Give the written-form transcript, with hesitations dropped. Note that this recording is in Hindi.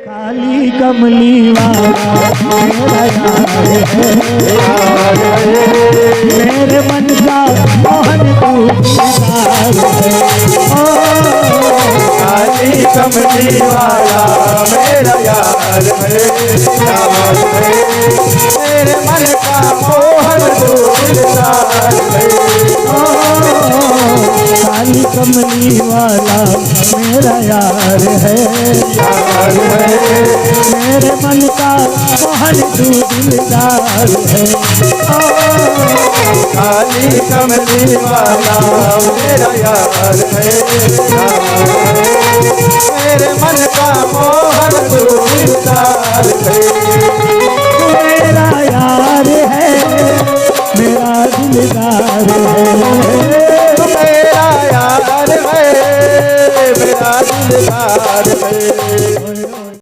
काली कमली वाला मेरा यार है, मेरे मन का मोहन तू दीदार है। काली कमली वाला मेरा यार है, मेरे मन का मोहन तू दिलदार है। काली कमली वाला मेरा यार है, मेरे मन का मोहन तू दिलदार है। काली कमली वाला मेरा यार है, मेरे मन का मोहन तू दिलदार है।